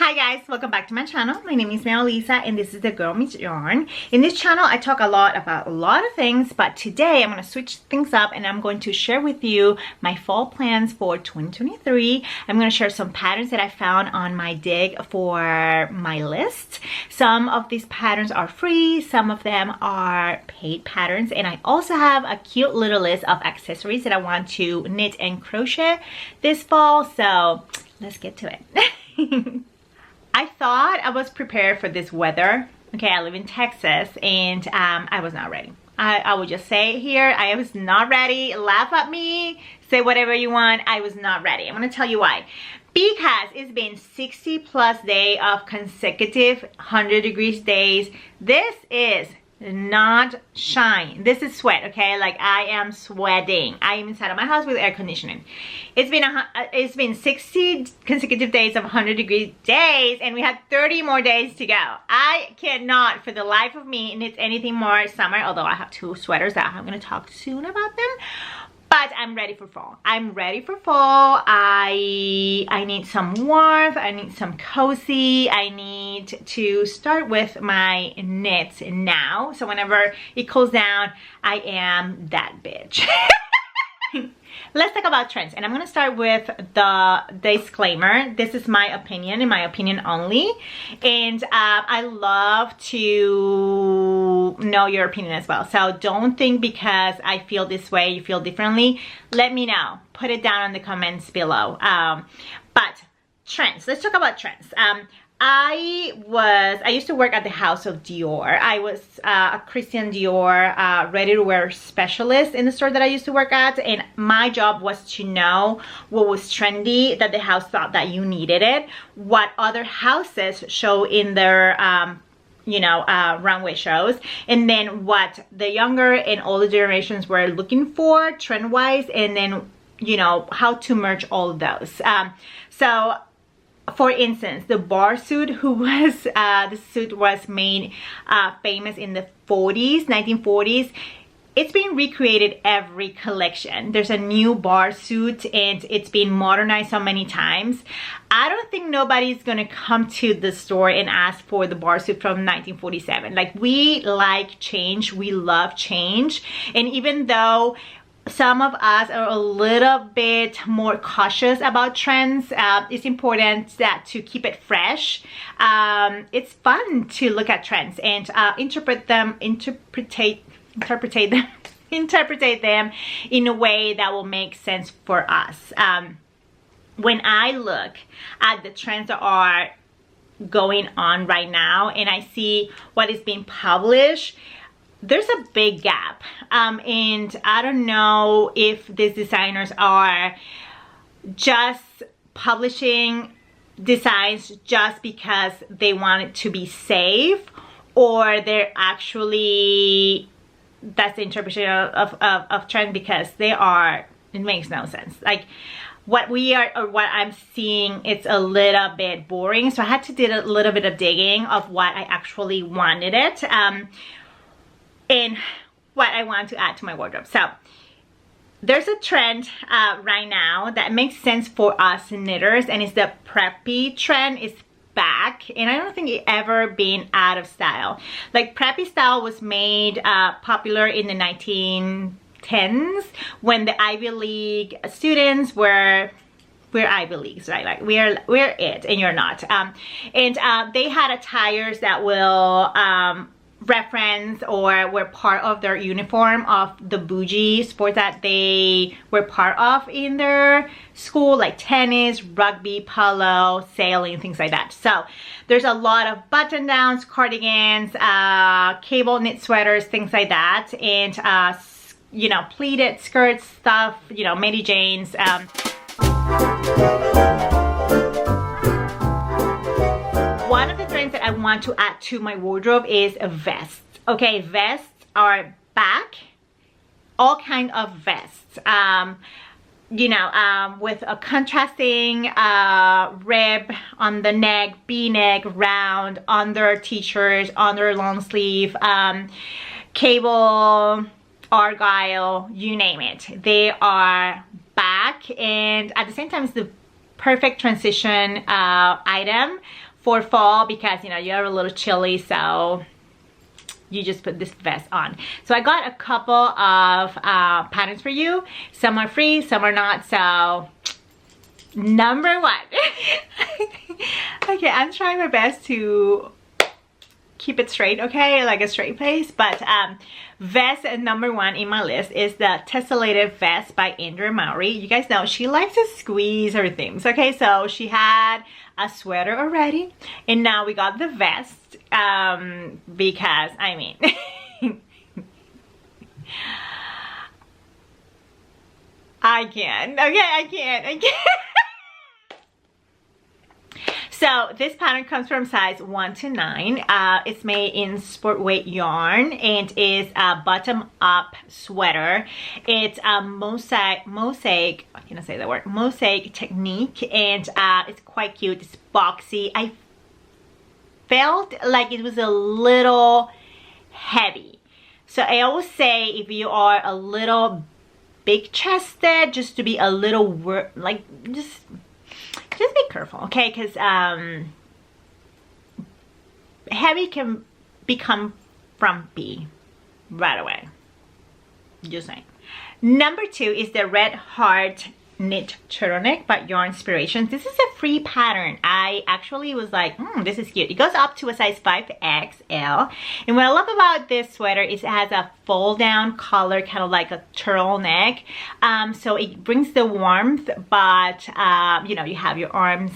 Hi guys, welcome back to my channel. My name is Lisa and this is the Girl Meets Yarn. In this channel I talk a lot about a lot of things, but today I'm going to switch things up and I'm going to share with you my fall plans for 2023. I'm going to share some patterns that I found on my dig for my list. Some of these patterns are free, some of them are paid patterns, and I also have a cute little list of accessories that I want to knit and crochet this fall, so let's get to it. I thought I was prepared for this weather. Okay, I live in Texas and I was not ready. I will just say here, I was not ready. Laugh at me, say whatever you want. I was not ready. I'm gonna tell you why. Because it's been 60 plus days of consecutive 100 degrees days. This is not shine, this is sweat. Okay, like I am sweating. I am inside of my house with air conditioning. It's been 60 consecutive days of 100 degree days, and we have 30 more days to go. I cannot for the life of me knit anything more summer, although I have two sweaters that I'm going to talk soon about them. But I'm ready for fall. I'm ready for fall. I need some warmth. I need some cozy. I need to start with my knits now. So whenever it cools down, I am that bitch. Let's talk about trends, and I'm going to start with the disclaimer. This is my opinion, and my opinion only, and I love to know your opinion as well. So don't think because I feel this way you feel differently. Let me know, put it down in the comments below. But trends, let's talk about trends. I used to work at the house of Dior. I was a Christian Dior ready-to-wear specialist in the store that I used to work at, and my job was to know what was trendy, that the house thought that you needed it, what other houses show in their runway shows, and then what the younger and older generations were looking for trend-wise, and then how to merge all of those. So for instance, the bar suit, the suit was made famous in the 1940s. It's been recreated every collection. There's a new bar suit and it's been modernized so many times. I don't think nobody's gonna come to the store and ask for the bar suit from 1947. Like, we like change, we love change, and even though some of us are a little bit more cautious about trends, it's important that to keep it fresh. It's fun to look at trends and interpret them in a way that will make sense for us. When I look at the trends that are going on right now and I see what is being published, there's a big gap, and I don't know if these designers are just publishing designs just because they want it to be safe, or they're actually, that's the interpretation of trend, because it makes no sense. Like, what I'm seeing, it's a little bit boring, so I had to do a little bit of digging of what I actually wanted it, and what I want to add to my wardrobe. So there's a trend right now that makes sense for us knitters, and it's the preppy trend. Is back, and I don't think it ever been out of style. Like, preppy style was made popular in the 1910s when the Ivy League students we're Ivy Leagues, right? Like, we're it and you're not. And they had attires that will reference or were part of their uniform of the Bougie sport that they were part of in their school, like tennis, rugby, polo, sailing, things like that. So there's a lot of button downs, cardigans, cable knit sweaters, things like that, and pleated skirts, stuff, Mary Janes. One of the trends that I want to add to my wardrobe is a vest. Okay, vests are back. All kind of vests. With a contrasting rib on the neck, V-neck, round, under t-shirts, under long sleeve, cable, argyle, you name it. They are back, and at the same time it's the perfect transition item for fall because, you know, you're a little chilly, so you just put this vest on. So I got a couple of patterns for you. Some are free, some are not. So number one. Okay, I'm trying my best to keep it straight, okay, like a straight face. But vest number one in my list is the Tessellated Vest by Andrea Mowry. You guys know she likes to squeeze her things, okay? So she had a sweater already, and now we got the vest because, I mean, I can't, okay, I can't. So this pattern comes from size 1 to 9. It's made in sport weight yarn and is a bottom up sweater. It's a mosaic, I cannot say that word, mosaic technique, and it's quite cute. It's boxy. I felt like it was a little heavy. So I always say if you are a little big chested, just to be a little like just be careful, okay? Because heavy can become frumpy right away. Just saying. Number 2 is the Red Heart Knit Turtleneck by Yarn Inspirations. This is a free pattern. I actually was like, this is cute. It goes up to a size 5XL. And what I love about this sweater is it has a fold down collar, kind of like a turtleneck. So it brings the warmth, but you know, you have your arms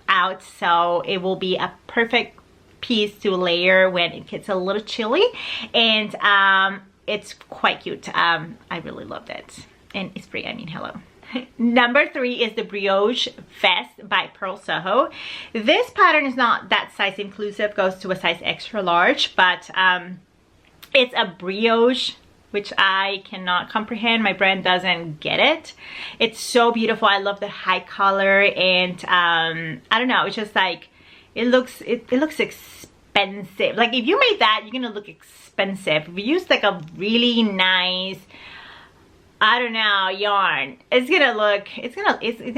out, so it will be a perfect piece to layer when it gets a little chilly. And it's quite cute. I really loved it. And it's free, I mean, hello. Number 3 is the Brioche Vest by Pearl Soho. This pattern is not that size inclusive, goes to a size extra large, but it's a brioche, which I cannot comprehend. My brand doesn't get it. It's so beautiful. I love the high color, and I don't know, it's just like it looks expensive. Like if you made that, you're gonna look expensive. If you use like a really nice, I don't know, yarn, it's gonna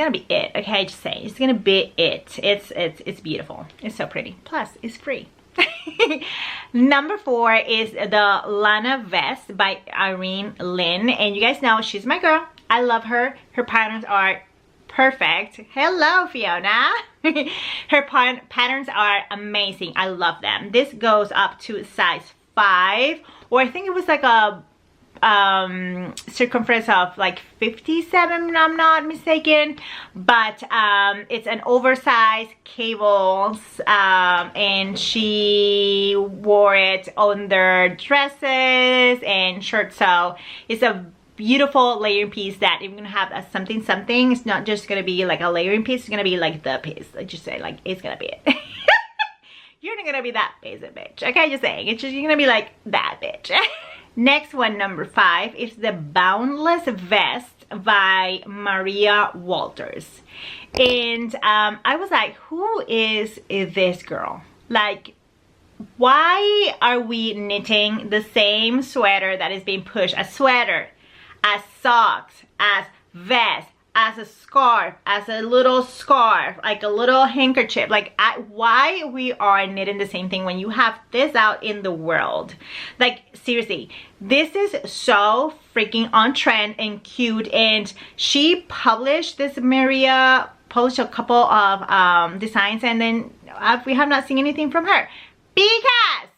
be it, okay? Just saying, it's gonna be it. It's beautiful. It's so pretty. Plus, it's free. Number 4 is the Lana Vest by Irene Lynn, and you guys know she's my girl. I love her. Her patterns are perfect. Hello, Fiona. Her patterns are amazing. I love them. This goes up to size 5, or I think it was like a circumference of like 57, I'm not mistaken, but it's an oversized cables, and she wore it under dresses and shirts. So it's a beautiful layering piece that if you're gonna have a something, it's not just gonna be like a layering piece, it's gonna be like the piece. I just say, like, it's gonna be it. You're not gonna be that basic bitch, okay? Just saying, it's just, you're gonna be like that bitch. Next one, number 5, is the Boundless Vest by Maria Walters. And I was like, who is this girl? Like, why are we knitting the same sweater that is being pushed? A sweater, as socks, as vest, as a scarf, as a little scarf, like a little handkerchief. Like, why we are knitting the same thing when you have this out in the world? Like, seriously, this is so freaking on trend and cute. And she published this, Maria published a couple of designs, and then we have not seen anything from her because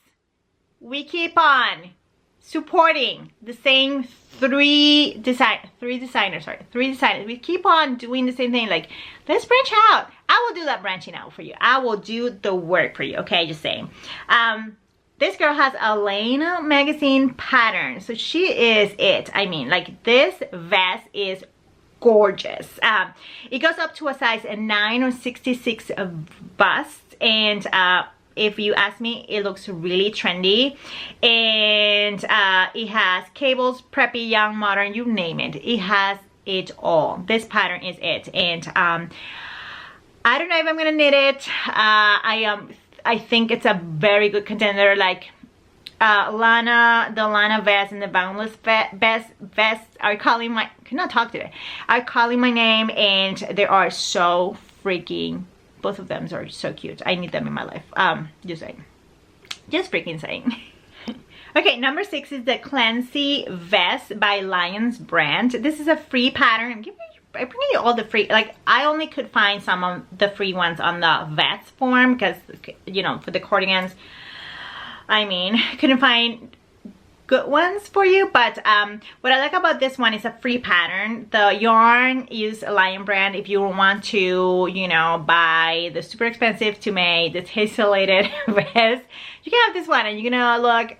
we keep on supporting the same three designers. We keep on doing the same thing. Like, let's branch out. I will do that branching out for you. I will do the work for you, okay? Just saying. This girl has a Lana magazine pattern, so she is it. I mean, like, this vest is gorgeous. It goes up to a size 9 or 66 bust, and if you ask me, it looks really trendy. And it has cables, preppy, young, modern, you name it. It has it all. This pattern is it. And I don't know if I'm gonna knit it. I think it's a very good contender. Like the Lana Vest and the Boundless Vest are calling my, are calling my name, and they are so freaking both of them are so cute. I need them in my life. Just saying. Just freaking saying. Okay, number 6 is the Clancy Vest by Lions brand. This is a free pattern. I bring you all the free, like I only could find some of the free ones on the vest form because, you know, for the cardigans, I mean, couldn't find good ones for you. But what I like about this one is a free pattern. The yarn is a Lion brand. If you want to, you know, buy the super expensive to make the tessellated vest, you can have this one and you're gonna look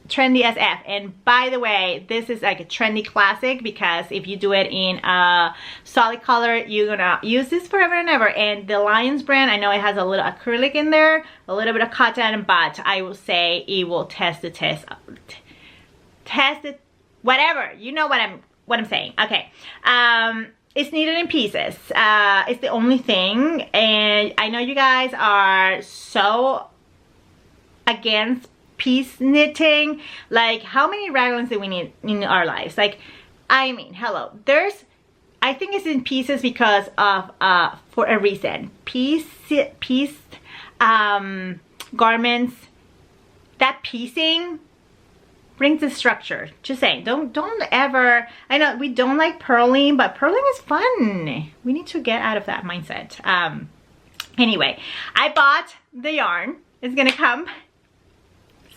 trendy as F. And by the way, this is like a trendy classic because if you do it in a solid color, you're gonna use this forever and ever. And the Lions brand, I know it has a little acrylic in there, a little bit of cotton, but I will say it will test it, whatever, you know what I'm saying. Okay, it's knitted in pieces. It's the only thing, and I know you guys are so against piece knitting. Like, how many raglans do we need in our lives? Like, I mean, hello, I think it's in pieces because of for a reason. Pieced garments, that piecing brings the structure. Just saying, don't ever, I know we don't like purling, but purling is fun. We need to get out of that mindset. Anyway, I bought the yarn. It's gonna come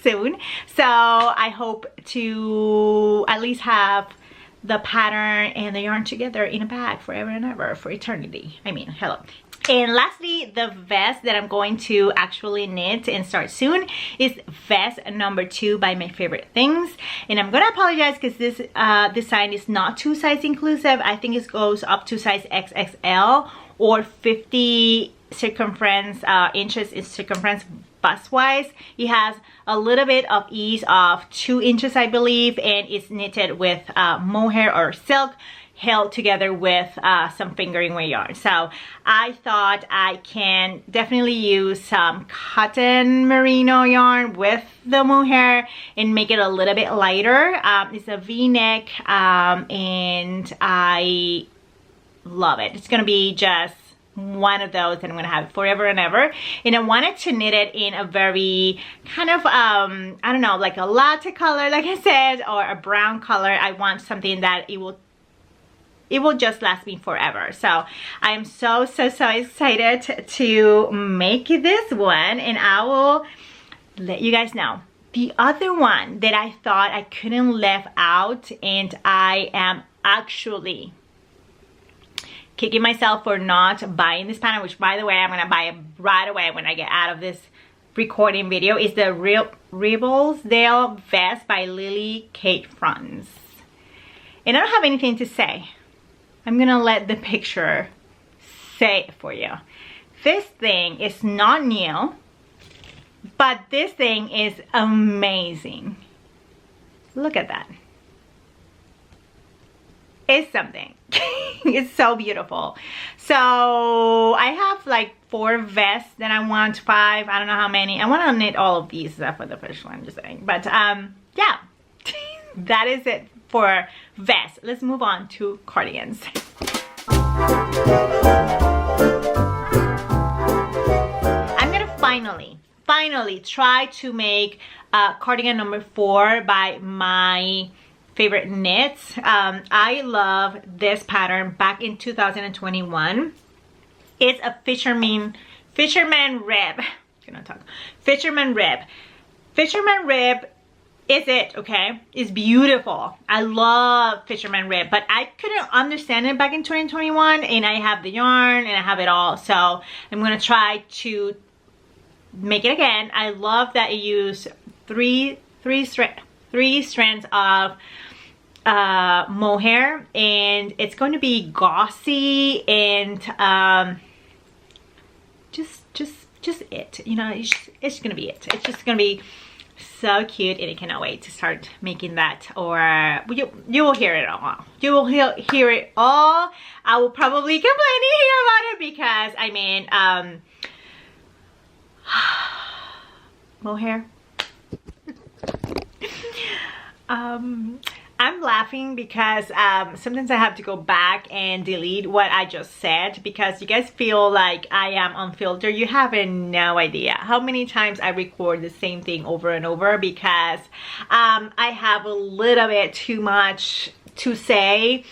soon, so I hope to at least have the pattern and the yarn together in a bag forever and ever, for eternity. I mean, hello. And lastly, the vest that I'm going to actually knit and start soon is vest number 2 by My Favorite Things. And I'm gonna apologize because this design is not 2 size inclusive. I think it goes up to size XXL or 50 circumference inches in circumference bust wise. It has a little bit of ease of 2 inches, I believe, and it's knitted with mohair or silk, held together with some fingering weight yarn. So I thought I can definitely use some cotton merino yarn with the mohair and make it a little bit lighter. It's a v-neck and I love it. It's gonna be just one of those and I'm gonna have it forever and ever. And I wanted to knit it in a very kind of I don't know, like a latte color, like I said, or a brown color. I want something that it will just last me forever. So I'm so excited to make this one, and I will let you guys know. The other one that I thought I couldn't leave out, and I am actually kicking myself for not buying this pattern, which by the way, I'm gonna buy it right away when I get out of this recording video, is the Ribblesdale Vest by Lily Kate Franz. And I don't have anything to say. I'm gonna let the picture say it for you. This thing is not new, but this thing is amazing. Look at that. It's something. It's so beautiful. So I have like 4 vests, then I want 5, I don't know how many. I want to knit all of these for the first one, I'm just saying. But yeah, that is it for vests. Let's move on to cardigans. I'm gonna finally try to make cardigan number 4 by My Favorite Knits. I love this pattern. Back in 2021, it's a fisherman rib. Fisherman rib is it, okay? It's beautiful. I love fisherman rib, but I couldn't understand it back in 2021, and I have the yarn and I have it all, so I'm gonna try to make it again. I love that you use three strands of mohair, and it's going to be glossy and just it, you know, it's gonna be it. It's just gonna be so cute, and I cannot wait to start making that. Or you will hear it all. You will hear it all. I will probably complain here about it because I mean mohair. I'm laughing because sometimes I have to go back and delete what I just said because you guys feel like I am unfiltered. You have no idea how many times I record the same thing over and over because I have a little bit too much to say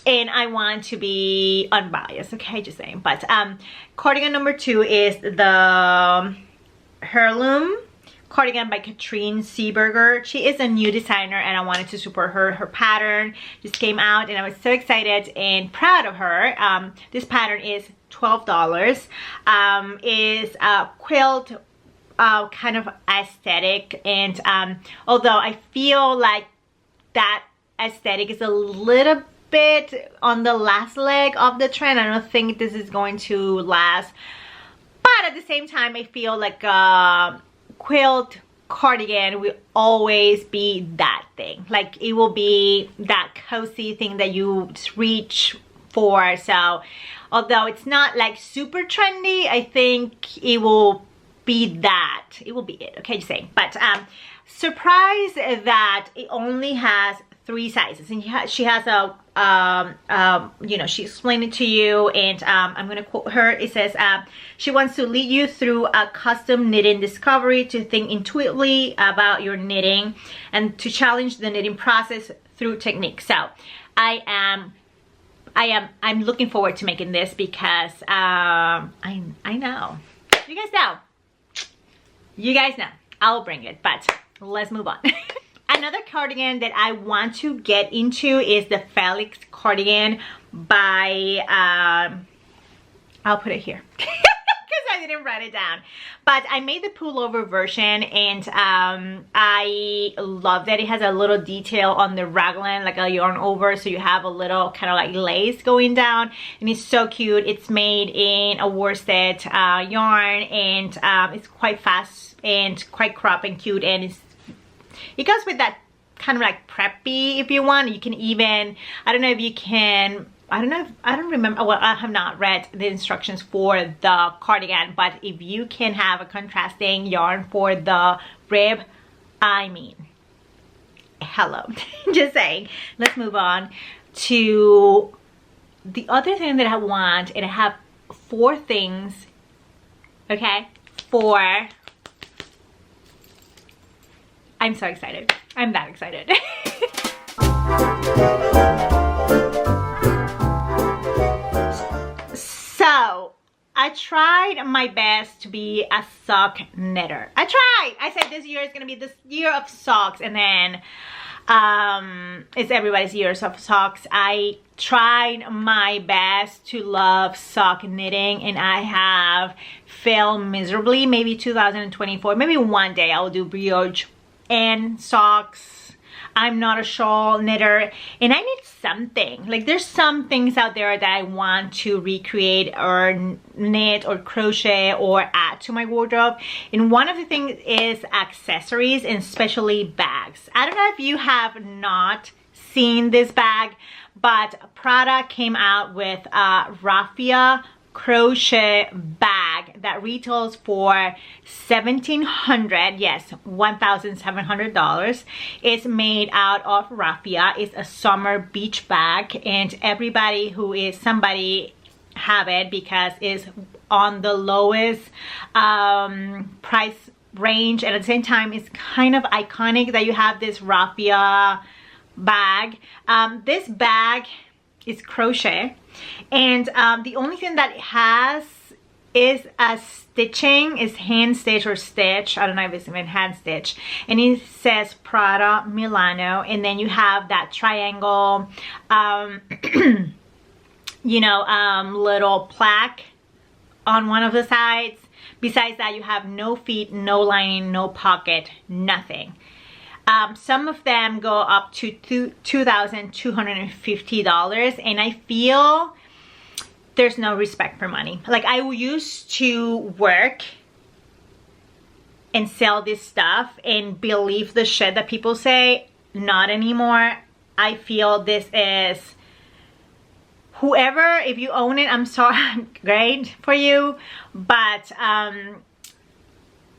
and I want to be unbiased, okay, just saying. But cardigan number 2 is the Heirloom Cardigan by Katrine Seeberger. She is a new designer and I wanted to support her. Her pattern just came out and I was so excited and proud of her. This pattern is $12. Is a quilt kind of aesthetic, and although I feel like that aesthetic is a little bit on the last leg of the trend, I don't think this is going to last, but at the same time I feel like quilt cardigan will always be that thing. Like it will be that cozy thing that you reach for. So although it's not like super trendy, I think it will be that. It will be it. Okay, just saying. But surprised that it only has 3 sizes, and she has a you know, she explained it to you, and I'm gonna quote her. It says she wants to lead you through a custom knitting discovery, to think intuitively about your knitting and to challenge the knitting process through technique. So I'm looking forward to making this because I know you guys know I'll bring it, but let's move on. Another cardigan that I want to get into is the Felix Cardigan by, I'll put it here because I didn't write it down. But I made the pullover version and I love that it has a little detail on the raglan, like a yarn over, so you have a little kind of like lace going down, and it's so cute. It's made in a worsted yarn, and it's quite fast and quite crop and cute, and it goes with that kind of like preppy if you want. You can even, I don't know if you can, I don't remember, well, I have not read the instructions for the cardigan, but if you can have a contrasting yarn for the rib, I mean, hello. Just saying. Let's move on to the other thing that I want, and I have 4 things, okay, I'm so excited. I'm that excited. So, I tried my best to be a sock knitter. I said this year is going to be this year of socks, and then it's everybody's year of socks. I tried my best to love sock knitting, and I have failed miserably. Maybe 2024, maybe one day I'll do brioche and socks. I'm not a shawl knitter, and I need something. Like there's some things out there that I want to recreate or knit or crochet or add to my wardrobe, and one of the things is accessories, and especially bags. I don't know if you have not seen this bag, but Prada came out with a Raffia crochet bag that retails for $1,700, yes, $1,700. It's made out of raffia. It's a summer beach bag, and everybody who is somebody have it because it's on the lowest price range, and at the same time it's kind of iconic that you have this raffia bag. This bag is crochet, and the only thing that it has is a stitching, is hand stitch or stitch, I don't know if it's even hand stitch, and it says Prada Milano, and then you have that triangle you know, little plaque on one of the sides. Besides that, you have no feet, no lining, no pocket, nothing. Some of them go up to $2,250, and I feel there's no respect for money. Like, I used to work and sell this stuff and believe the shit that people say. Not anymore. I feel this is, whoever, if you own it, I'm sorry, great for you, but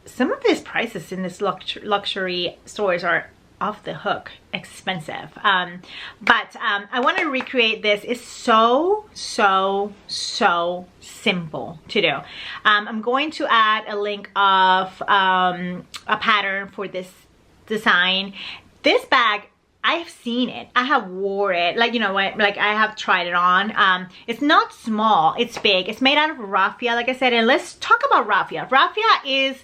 some of these prices in this luxury stores are off the hook expensive. But I want to recreate this. It's so simple to do. I'm going to add a link of a pattern for this design. This bag, I have seen it, I have wore it, like, you know what, like I have tried it on. It's not small, it's big. It's made out of raffia, like I said. And let's talk about raffia. Raffia is,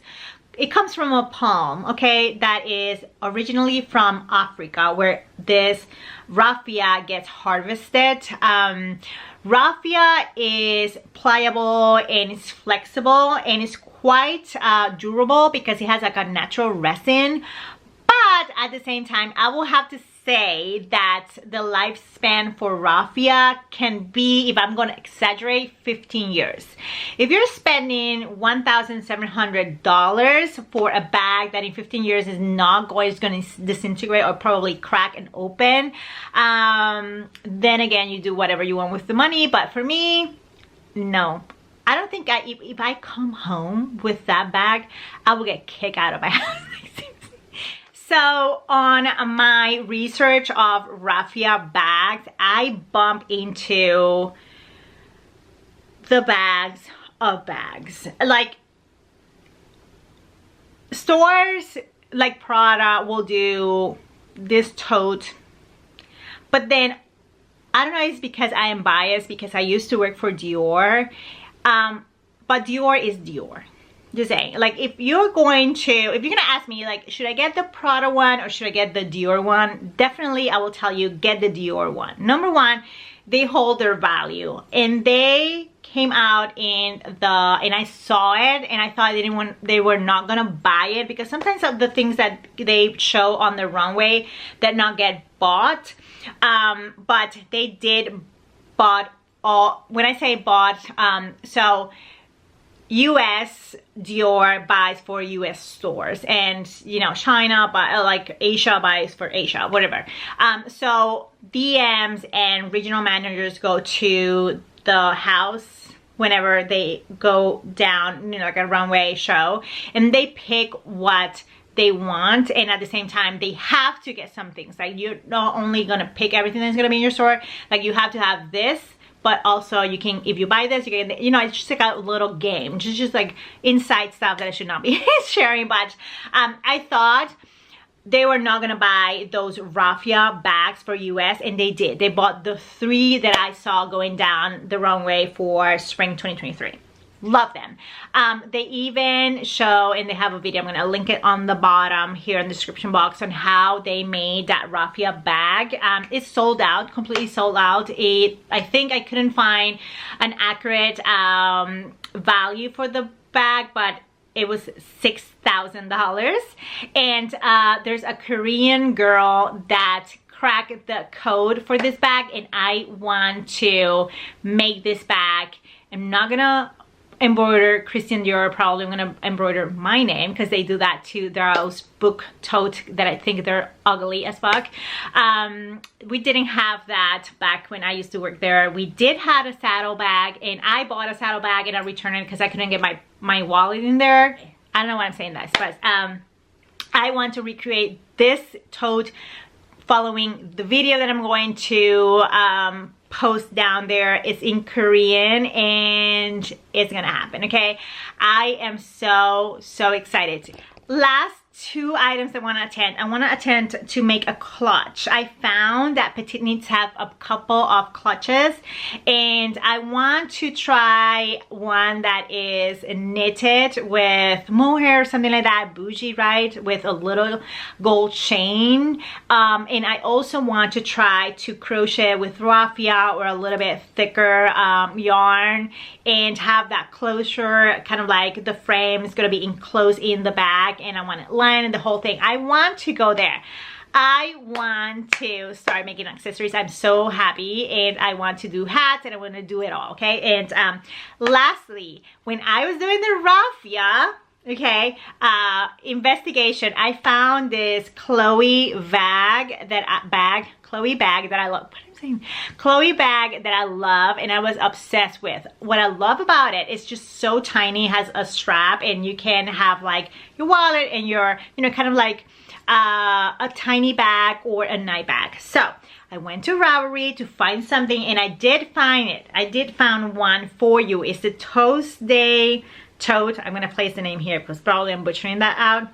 it comes from a palm, okay, that is originally from Africa, where this raffia gets harvested. Raffia is pliable and it's flexible and it's quite durable because it has like a natural resin. But at the same time, I will have to say that the lifespan for raffia can be, if I'm going to exaggerate, 15 years. If you're spending $1,700 for a bag that in 15 years is not going to disintegrate or probably crack and open, then again, you do whatever you want with the money. But for me, no. I don't think if I come home with that bag, I will get kicked out of my house. So on my research of raffia bags, I bump into the bags of bags. Like stores like Prada will do this tote, but then I don't know, it's because I am biased because I used to work for Dior, but Dior is Dior. Just saying, like if you're gonna ask me like, should I get the Prada one or should I get the Dior one? Definitely I will tell you, get the Dior one. Number one, they hold their value, and they came out and I saw it and I thought they were not gonna buy it, because sometimes of the things that they show on the runway that not get bought, but they did bought all. When I say bought, so US Dior buys for US stores, and you know, China like Asia buys for Asia, whatever. So DMs and regional managers go to the house whenever they go down, you know, like a runway show, and they pick what they want, and at the same time they have to get some things. Like you're not only gonna pick everything that's gonna be in your store, like you have to have this, but also you can, if you buy this, you can, you know, it's just like a little game. It's just like inside stuff that I should not be sharing. But I thought they were not gonna buy those raffia bags for US, and they did. They bought the 3 that I saw going down the runway for spring 2023. Love them. They even show, and they have a video, I'm gonna link it on the bottom here in the description box, on how they made that raffia bag. It's sold out, completely sold out. I think I couldn't find an accurate value for the bag, but it was $6,000. And there's a Korean girl that cracked the code for this bag, and I want to make this bag. I'm not gonna embroider Christian Dior, probably I'm gonna embroider my name, because they do that too. There are those book tote that I think they're ugly as fuck. We didn't have that back when I used to work there. We did have a saddle bag, and I bought a saddle bag and I returned it because I couldn't get my wallet in there. I don't know why I'm saying this, but I want to recreate this tote following the video that I'm going to post down there. It's in Korean and it's gonna happen, okay? I am so excited. Last 2 items I want to attempt to make a clutch. I found that petite knits have a couple of clutches, and I want to try one that is knitted with mohair or something like that, bougie, right, with a little gold chain. And I also want to try to crochet with raffia or a little bit thicker yarn, and have that closure, kind of like the frame is going to be enclosed in the bag, and I want it lined and the whole thing. I want to go there. I want to start making accessories. I'm so happy, and I want to do hats, and I want to do it all, okay? And lastly, when I was doing the raffia, okay, investigation, I found this Chloe bag that I love. What am I saying? Chloe bag that I love, and I was obsessed with. What I love about it, it's just so tiny, has a strap, and you can have like your wallet and your, you know, kind of like a tiny bag or a night bag. So I went to Ravelry to find something, and I did find it. I did find one for you. It's the Tousday Tote. I'm gonna place the name here because probably I'm butchering that out.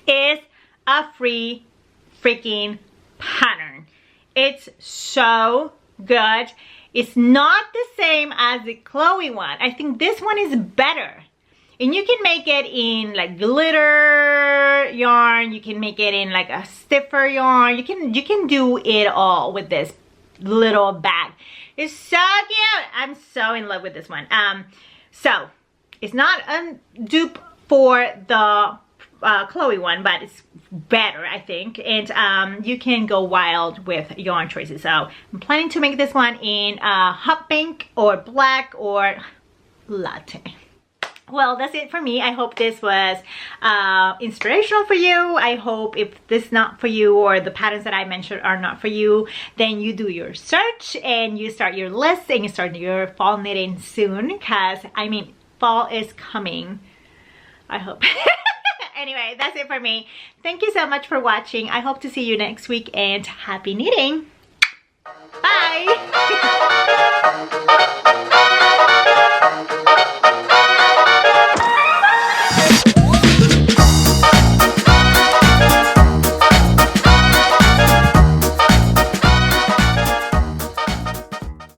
It's a free freaking pattern. It's so good. It's not the same as the Chloe one. I think this one is better. And you can make it in like glitter yarn. You can make it in like a stiffer yarn. You can do it all with this little bag. It's so cute. I'm so in love with this one. So it's not a dupe for the Chloe one, but it's better, I think. And you can go wild with yarn choices. So I'm planning to make this one in hot pink or black or latte. Well, that's it for me. I hope this was inspirational for you. I hope if this is not for you, or the patterns that I mentioned are not for you, then you do your search and you start your list and you start your fall knitting soon, because I mean fall is coming, I hope. Anyway, that's it for me. Thank you so much for watching. I hope to see you next week, and happy knitting. Bye.